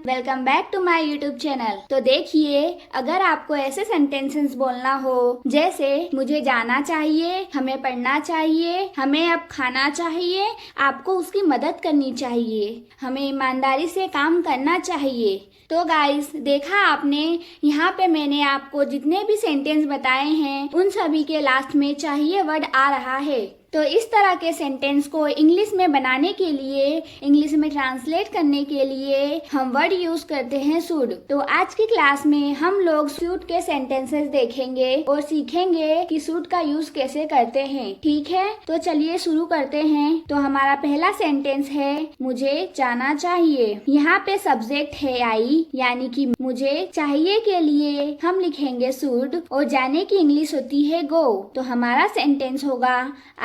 Welcome back to my YouTube channel. तो देखिए, अगर आपको ऐसे सेंटेंसेस बोलना हो जैसे मुझे जाना चाहिए, हमें पढ़ना चाहिए, हमें अब खाना चाहिए, आपको उसकी मदद करनी चाहिए, हमें ईमानदारी से काम करना चाहिए। तो गाइस, देखा आपने, यहाँ पे मैंने आपको जितने भी सेंटेंस बताए हैं उन सभी के लास्ट में चाहिए वर्ड आ रहा है। तो इस तरह के सेंटेंस को इंग्लिश में बनाने के लिए, इंग्लिश में ट्रांसलेट करने के लिए हम वर्ड यूज करते हैं शुड। तो आज की क्लास में हम लोग शुड के सेंटेंसेस देखेंगे और सीखेंगे कि शुड का यूज कैसे करते हैं। ठीक है, तो चलिए शुरू करते हैं। तो हमारा पहला सेंटेंस है मुझे जाना चाहिए। यहाँ पे सब्जेक्ट है आई, यानी कि मुझे चाहिए के लिए हम लिखेंगे शुड और जाने की इंग्लिश होती है गो। तो हमारा सेंटेंस होगा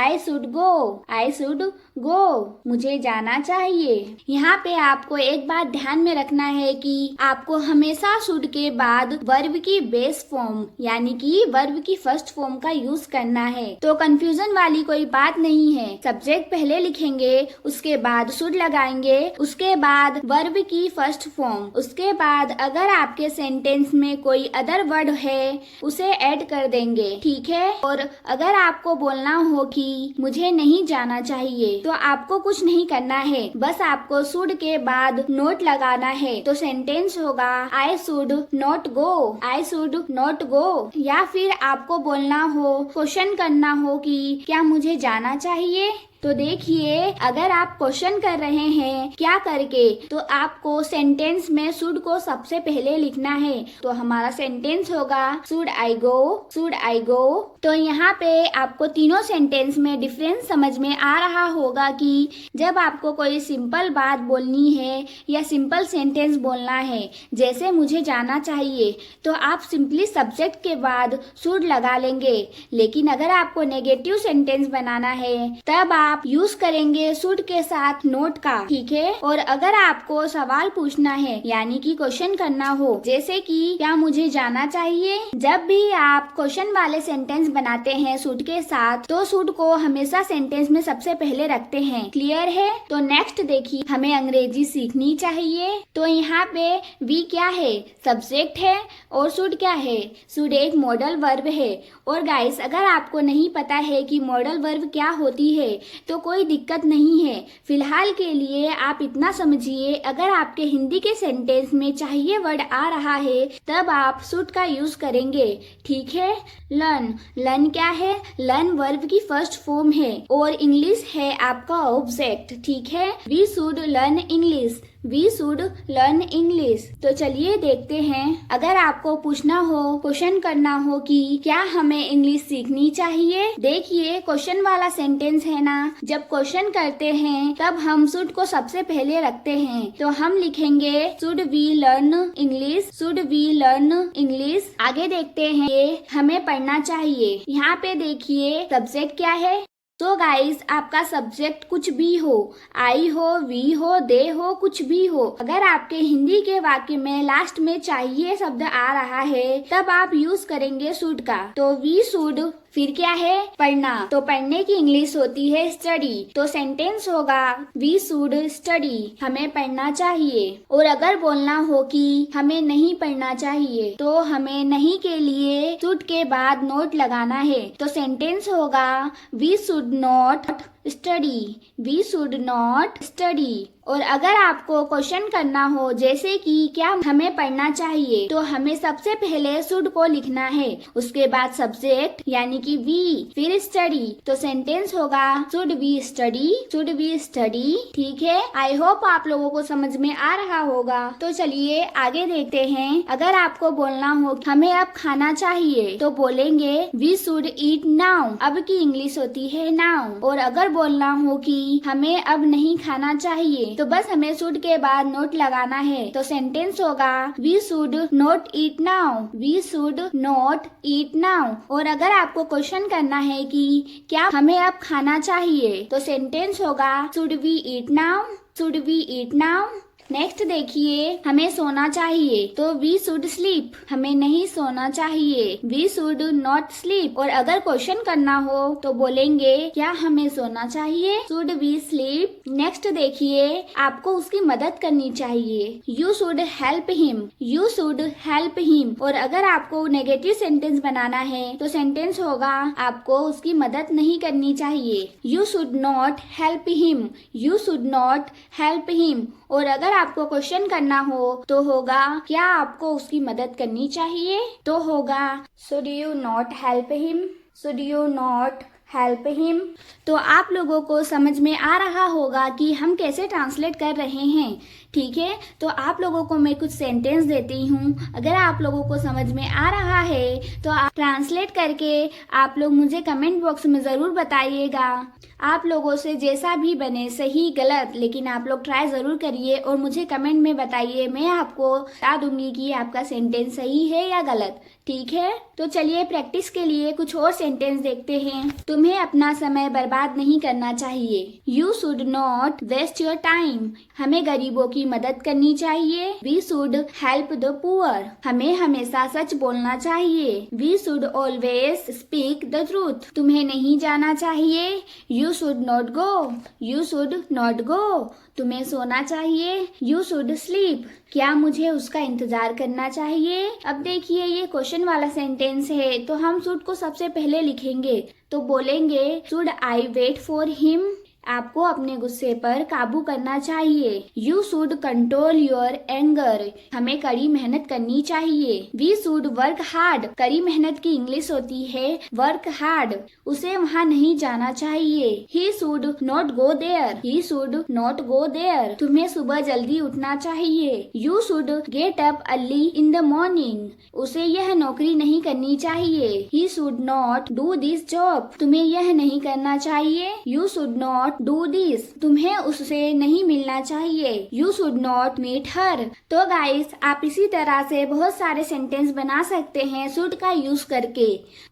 I should go, मुझे जाना चाहिए। यहाँ पे आपको एक बात ध्यान में रखना है कि आपको हमेशा should के बाद वर्ब की बेस फॉर्म यानी कि वर्ब की फर्स्ट फॉर्म का यूज करना है। तो कंफ्यूजन वाली कोई बात नहीं है। सब्जेक्ट पहले लिखेंगे, उसके बाद should लगाएंगे, उसके बाद वर्ब की फर्स्ट फॉर्म, उसके बाद अगर आपके सेंटेंस में कोई अदर वर्ड है उसे ऐड कर देंगे। ठीक है, और अगर आपको बोलना हो कि मुझे नहीं जाना चाहिए तो आपको कुछ नहीं करना है, बस आपको शुड के बाद नोट लगाना है। तो सेंटेंस होगा I should not go, I should not गो। या फिर आपको बोलना हो, क्वेश्चन करना हो कि क्या मुझे जाना चाहिए। तो देखिए, अगर आप क्वेश्चन कर रहे हैं क्या करके, तो आपको सेंटेंस में शुड को सबसे पहले लिखना है। तो हमारा सेंटेंस होगा should I go, should I गो। तो यहाँ पे आपको तीनों सेंटेंस में डिफरेंस समझ में आ रहा होगा कि जब आपको कोई सिंपल बात बोलनी है या सिंपल सेंटेंस बोलना है जैसे मुझे जाना चाहिए, तो आप सिंपली सब्जेक्ट के बाद शुड लगा लेंगे। लेकिन अगर आपको नेगेटिव सेंटेंस बनाना है तब आप यूज करेंगे शुड के साथ नोट का। ठीक है, और अगर आपको सवाल पूछना है यानी कि क्वेश्चन करना हो जैसे कि क्या मुझे जाना चाहिए, जब भी आप क्वेश्चन वाले सेंटेंस बनाते हैं शुड के साथ तो शुड को हमेशा सेंटेंस में सबसे पहले रखते हैं। क्लियर है। तो नेक्स्ट देखिए, हमें अंग्रेजी सीखनी चाहिए। तो यहाँ पे वी क्या है, सब्जेक्ट है, और शुड क्या है, शुड एक मॉडल वर्ब है। और गाइस, अगर आपको नहीं पता है कि मॉडल वर्ब क्या होती है तो कोई दिक्कत नहीं है। फिलहाल के लिए आप इतना समझिए, अगर आपके हिंदी के सेंटेंस में चाहिए वर्ड आ रहा है तब आप शुड का यूज करेंगे। ठीक है। लर्न, लर्न क्या है, लर्न वर्ब की फर्स्ट फॉर्म है और इंग्लिश है आपका ऑब्जेक्ट। ठीक है, we should learn English, we should learn English. तो चलिए देखते हैं, अगर आपको पूछना हो, क्वेश्चन करना हो कि क्या हमें इंग्लिश सीखनी चाहिए। देखिए, क्वेश्चन वाला सेंटेंस है ना, जब क्वेश्चन करते हैं तब हम शुड को सबसे पहले रखते हैं। तो हम लिखेंगे should we learn English, should we learn English. आगे देखते हैं, ये हमें पढ़ना चाहिए। यहाँ पे देखिए सब्जेक्ट क्या है। तो गाइस, आपका सब्जेक्ट कुछ भी हो, आई हो, वी हो, दे हो, कुछ भी हो, अगर आपके हिंदी के वाक्य में लास्ट में चाहिए शब्द आ रहा है तब आप यूज करेंगे शुड का। तो वी शुड, फिर क्या है, पढ़ना। तो पढ़ने की इंग्लिश होती है स्टडी। तो सेंटेंस होगा वी शुड स्टडी, हमें पढ़ना चाहिए। और अगर बोलना हो कि हमें नहीं पढ़ना चाहिए तो हमें नहीं के लिए शुड के बाद नोट लगाना है। तो सेंटेंस होगा we should not study, we should not study. और अगर आपको क्वेश्चन करना हो जैसे कि क्या हमें पढ़ना चाहिए तो हमें सबसे पहले शुड को लिखना है, उसके बाद सब्जेक्ट यानी कि वी, फिर स्टडी। तो सेंटेंस होगा should we study, should we study. ठीक है, आई होप आप लोगों को समझ में आ रहा होगा। तो चलिए आगे देखते हैं। अगर आपको बोलना हो हमें अब खाना चाहिए तो बोलेंगे वी शुड ईट नाउ, अब की इंग्लिश होती है नाउ। और अगर बोलना हो कि हमें अब नहीं खाना चाहिए तो बस हमें शुड के बाद नोट लगाना है। तो सेंटेंस होगा we should not eat now, we should not eat now. और अगर आपको क्वेश्चन करना है कि क्या हमें अब खाना चाहिए तो सेंटेंस होगा should we eat now, should we eat now. Next देखिए, हमें सोना चाहिए तो वी शुड स्लीप, हमें नहीं सोना चाहिए, वी शुड नॉट स्लीप। और अगर क्वेश्चन करना हो तो बोलेंगे क्या हमें सोना चाहिए, शुड वी स्लीप। नेक्स्ट देखिए, आपको उसकी मदद करनी चाहिए, you should help him, you should help him. और अगर आपको नेगेटिव सेंटेंस बनाना है तो सेंटेंस होगा आपको उसकी मदद नहीं करनी चाहिए, you should not help him, you should not help him. और अगर आपको क्वेश्चन करना हो तो होगा क्या आपको उसकी मदद करनी चाहिए, तो होगा should you not help him, should you not help him. तो आप लोगों को समझ में आ रहा होगा कि हम कैसे ट्रांसलेट कर रहे हैं, ठीक है। तो आप लोगों को मैं कुछ सेंटेंस देती हूँ, अगर आप लोगों को समझ में आ रहा है तो आप ट्रांसलेट करके आप लोग मुझे कमेंट बॉक्स में ज़रूर बताइएगा। आप लोगों से जैसा भी बने, सही गलत, लेकिन आप लोग ट्राई ज़रूर करिए और मुझे कमेंट में बताइए, मैं आपको बता दूंगी कि आपका सेंटेंस सही है या गलत, ठीक है। तो चलिए प्रैक्टिस के लिए कुछ और सेंटेंस देखते हैं। तुम्हें अपना समय बर्बाद नहीं करना चाहिए, you should not waste your time, हमें गरीबों की मदद करनी चाहिए, we should help the poor, हमें हमेशा सच बोलना चाहिए, we should always speak the truth, तुम्हें नहीं जाना चाहिए, you should not go, you should not go, तुम्हें सोना चाहिए, यू शुड स्लीप, क्या मुझे उसका इंतजार करना चाहिए। अब देखिए ये क्वेश्चन वाला सेंटेंस है तो हम शुड को सबसे पहले लिखेंगे, तो बोलेंगे should I wait for him, आपको अपने गुस्से पर काबू करना चाहिए, you should control your anger, हमें कड़ी मेहनत करनी चाहिए, वी शुड वर्क हार्ड, कड़ी मेहनत की इंग्लिश होती है वर्क हार्ड, उसे वहाँ नहीं जाना चाहिए, he should not go there, he should not go there, तुम्हें सुबह जल्दी उठना चाहिए, you should get up early in the morning, उसे यह नौकरी नहीं करनी चाहिए, he should not do this job, तुम्हें यह नहीं करना चाहिए, you should not do this, तुम्हें उससे नहीं मिलना चाहिए, you should not meet her. तो गाइस आप इसी तरह से बहुत सारे सेंटेंस बना सकते हैं शुड का यूज करके,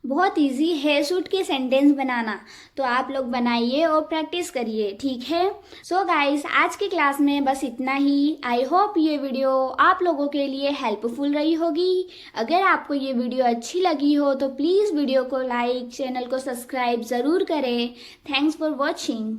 बहुत इजी है शुड के सेंटेंस बनाना, तो आप लोग बनाइए और प्रैक्टिस करिए, ठीक है। सो गाइस आज की क्लास में बस इतना ही। आई होप ये वीडियो आप लोगों के लिए हेल्पफुल रही होगी। अगर आपको ये वीडियो अच्छी लगी हो तो प्लीज वीडियो को लाइक, चैनल को सब्सक्राइब जरूर करें। Thanks for watching.